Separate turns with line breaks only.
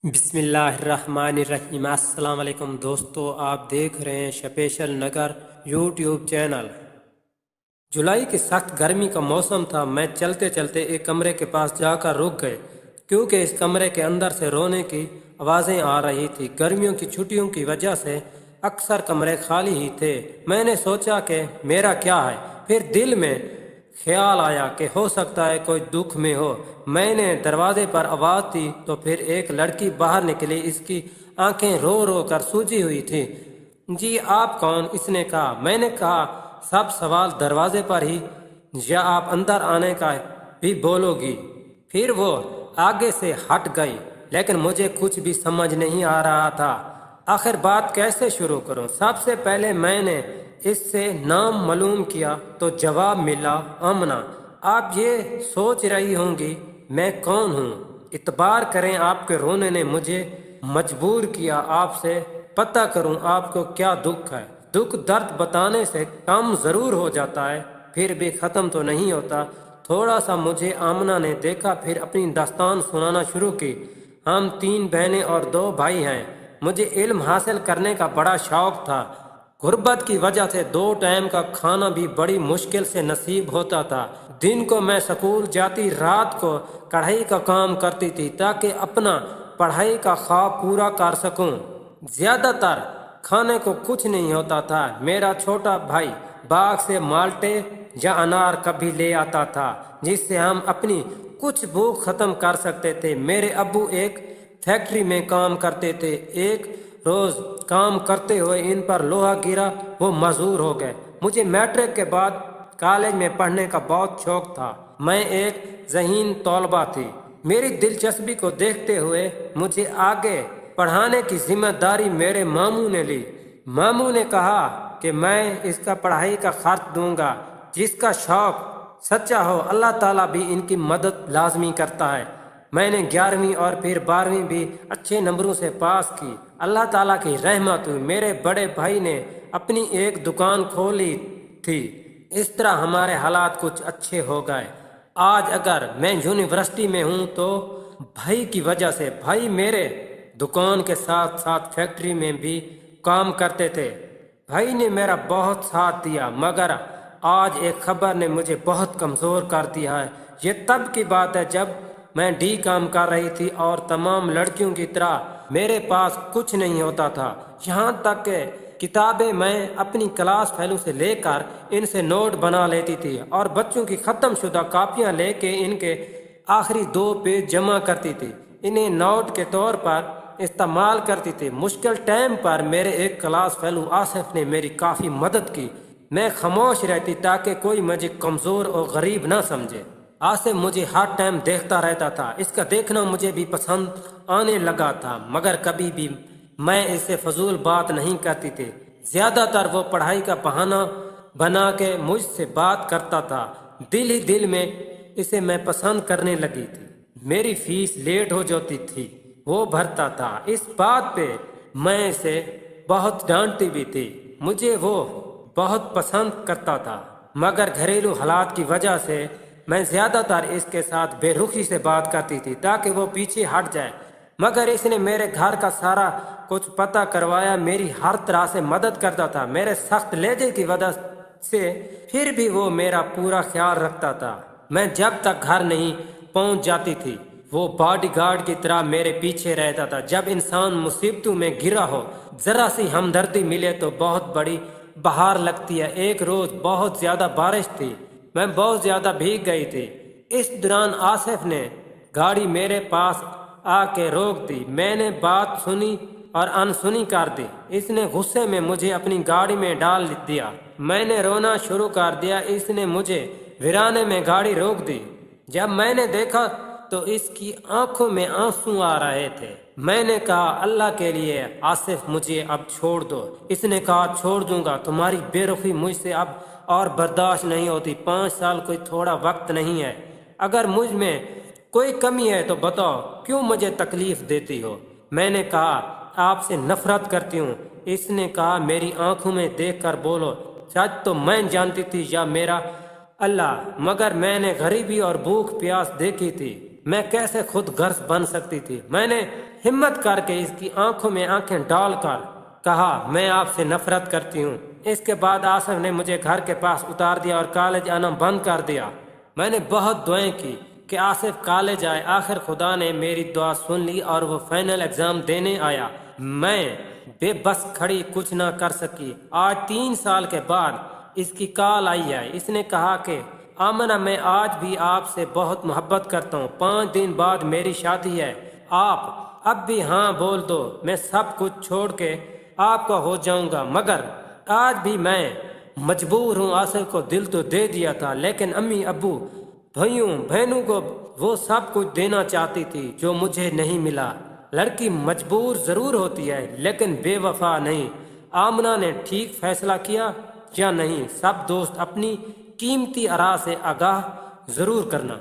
بسم اللہ الرحمن الرحیم۔ السلام علیکم دوستو، آپ دیکھ رہے ہیں شپیشل نگر یوٹیوب چینل۔ جولائی کی سخت گرمی کا موسم تھا۔ میں چلتے چلتے ایک کمرے کے پاس جا کر رک گئے کیونکہ اس کمرے کے اندر سے رونے کی آوازیں آ رہی تھی۔ گرمیوں کی چھٹیوں کی وجہ سے اکثر کمرے خالی ہی تھے۔ میں نے سوچا کہ میرا کیا ہے، پھر دل میں خیال آیا کہ ہو سکتا ہے کوئی دکھ میں ہو۔ میں نے دروازے پر آواز دی تو پھر ایک لڑکی باہر نکلی۔ اس کی آنکھیں رو رو کر سوجی ہوئی تھی۔ جی آپ کون؟ اس نے کہا۔ میں نے کہا سب سوال دروازے پر ہی، یا آپ اندر آنے کا بھی بولو گی؟ پھر وہ آگے سے ہٹ گئی، لیکن مجھے کچھ بھی سمجھ نہیں آ رہا تھا۔ آخر بات کیسے شروع کروں؟ سب سے پہلے میں نے اس سے نام معلوم کیا تو جواب ملا آمنہ۔ آپ یہ سوچ رہی ہوں گی میں کون ہوں؟ اعتبار کریں آپ کے رونے نے مجھے مجبور کیا آپ سے پتہ کروں آپ کو کیا دکھ ہے۔ دکھ درد بتانے سے کم ضرور ہو جاتا ہے، پھر بھی ختم تو نہیں ہوتا۔ تھوڑا سا مجھے آمنہ نے دیکھا، پھر اپنی داستان سنانا شروع کی۔ ہم 3 بہنیں اور 2 بھائی ہیں۔ مجھے علم حاصل کرنے کا بڑا شوق تھا۔ غربت کی وجہ سے 2 ٹائم کا کھانا بھی بڑی مشکل سے نصیب ہوتا تھا۔ دن کو میں سکول جاتی، رات کو کڑھائی کا کام کرتی تھی تاکہ اپنا پڑھائی کا خواب پورا کر سکوں۔ زیادہ تر کھانے کو کچھ نہیں ہوتا تھا۔ میرا چھوٹا بھائی باغ سے مالٹے یا انار کبھی لے آتا تھا جس سے ہم اپنی کچھ بھوک ختم کر سکتے تھے۔ میرے ابو ایک فیکٹری میں کام کرتے تھے۔ ایک روز کام کرتے ہوئے ان پر لوہا گرا، وہ معذور ہو گئے۔ مجھے میٹرک کے بعد کالج میں پڑھنے کا بہت شوق تھا۔ میں ایک ذہین طالبہ تھی۔ میری دلچسپی کو دیکھتے ہوئے مجھے آگے پڑھانے کی ذمہ داری میرے ماموں نے لی۔ ماموں نے کہا کہ میں اس کا پڑھائی کا خرچ دوں گا۔ جس کا شوق سچا ہو اللہ تعالیٰ بھی ان کی مدد لازمی کرتا ہے۔ میں نے 11ویں اور پھر 12ویں بھی اچھے نمبروں سے پاس کی۔ اللہ تعالیٰ کی رحمت ہوئی۔ میرے بڑے بھائی نے اپنی ایک دکان کھولی تھی۔ اس طرح ہمارے حالات کچھ اچھے ہو گئے۔ آج اگر میں یونیورسٹی میں ہوں تو بھائی کی وجہ سے۔ بھائی میرے دکان کے ساتھ ساتھ فیکٹری میں بھی کام کرتے تھے۔ بھائی نے میرا بہت ساتھ دیا، مگر آج ایک خبر نے مجھے بہت کمزور کر دیا ہے۔ یہ تب کی بات ہے جب میں ڈی کام کر رہی تھی اور تمام لڑکیوں کی طرح میرے پاس کچھ نہیں ہوتا تھا، یہاں تک کہ کتابیں میں اپنی کلاس فیلو سے لے کر ان سے نوٹ بنا لیتی تھی اور بچوں کی ختم شدہ کاپیاں لے کے ان کے آخری 2 پیج جمع کرتی تھی، انہیں نوٹ کے طور پر استعمال کرتی تھی۔ مشکل ٹائم پر میرے ایک کلاس فیلو آصف نے میری کافی مدد کی۔ میں خاموش رہتی تاکہ کوئی مجھے کمزور اور غریب نہ سمجھے۔ آصف مجھے ہر ٹائم دیکھتا رہتا تھا۔ اس کا دیکھنا مجھے بھی پسند آنے لگا تھا، مگر کبھی بھی میں اس سے فضول بات نہیں کرتی تھی۔ زیادہ تر وہ پڑھائی کا بہانہ بنا کے مجھ سے بات کرتا تھا۔ دل ہی دل میں اسے میں پسند کرنے لگی تھی۔ میری فیس لیٹ ہو جاتی تھی، وہ بھرتا تھا۔ اس بات پہ میں اسے بہت ڈانٹتی بھی تھی۔ مجھے وہ بہت پسند کرتا تھا، مگر گھریلو حالات کی وجہ سے میں زیادہ تر اس کے ساتھ بے رخی سے بات کرتی تھی تاکہ وہ پیچھے ہٹ جائے، مگر اس نے میرے گھر کا سارا کچھ پتہ کروایا، میری ہر طرح سے مدد کرتا تھا۔ میرے سخت لہجے کی وجہ سے پھر بھی وہ میرا پورا خیال رکھتا تھا۔ میں جب تک گھر نہیں پہنچ جاتی تھی وہ باڈی گارڈ کی طرح میرے پیچھے رہتا تھا۔ جب انسان مصیبتوں میں گھرا ہو، ذرا سی ہمدردی ملے تو بہت بڑی بہار لگتی ہے۔ ایک روز بہت زیادہ بارش تھی، میں بہت زیادہ بھیگ گئی تھی۔ اس دوران آصف نے گاڑی میرے پاس آ کے روک دی۔ میں نے بات سنی اور انسنی کر دی۔ اس نے غصے میں مجھے اپنی گاڑی میں ڈال دیا۔ میں نے رونا شروع کر دیا۔ اس نے مجھے ویرانے میں گاڑی روک دی۔ جب میں نے دیکھا تو اس کی آنکھوں میں آنسو آ رہے تھے۔ میں نے کہا اللہ کے لیے آصف مجھے اب چھوڑ دو۔ اس نے کہا چھوڑ دوں گا، تمہاری بے رخی مجھ سے اب اور برداشت نہیں ہوتی۔ 5 سال کوئی تھوڑا وقت نہیں ہے۔ اگر مجھ میں کوئی کمی ہے تو بتاؤ، کیوں مجھے تکلیف دیتی ہو؟ میں نے کہا آپ سے نفرت کرتی ہوں۔ اس نے کہا میری آنکھوں میں دیکھ کر بولو، سچ تو میں جانتی تھی یا میرا اللہ، مگر میں نے غریبی اور بھوک پیاس دیکھی تھی۔ میں کیسے خود غرض بن سکتی تھی؟ میں نے ہمت کر کے اس کی آنکھوں میں آنکھیں ڈال کر کہا میں آپ سے نفرت کرتی ہوں۔ اس کے بعد آصف نے مجھے گھر کے پاس اتار دیا اور کالج آنا بند کر دیا۔ میں نے بہت دعائیں کی کہ آصف کالج آئے۔ آخر خدا نے میری دعا سن لی اور وہ فائنل ایگزام دینے آیا۔ میں بے بس کھڑی کچھ نہ کر سکی۔ آج 3 سال کے بعد اس کی کال آئی ہے۔ اس نے کہا کہ آمنہ میں آج بھی آپ سے بہت محبت کرتا ہوں۔ 5 دن بعد میری شادی ہے۔ آپ اب بھی ہاں بول دو، میں سب کچھ چھوڑ کے آپ کا ہو جاؤں گا۔ مگر آج بھی میں مجبور ہوں۔ آصف کو دل تو دے دیا تھا، لیکن امی ابو بھائیوں بہنوں کو وہ سب کچھ دینا چاہتی تھی جو مجھے نہیں ملا۔ لڑکی مجبور ضرور ہوتی ہے لیکن بے وفا نہیں۔ آمنہ نے ٹھیک فیصلہ کیا یا نہیں؟ سب دوست اپنی قیمتی آراء سے آگاہ ضرور کرنا۔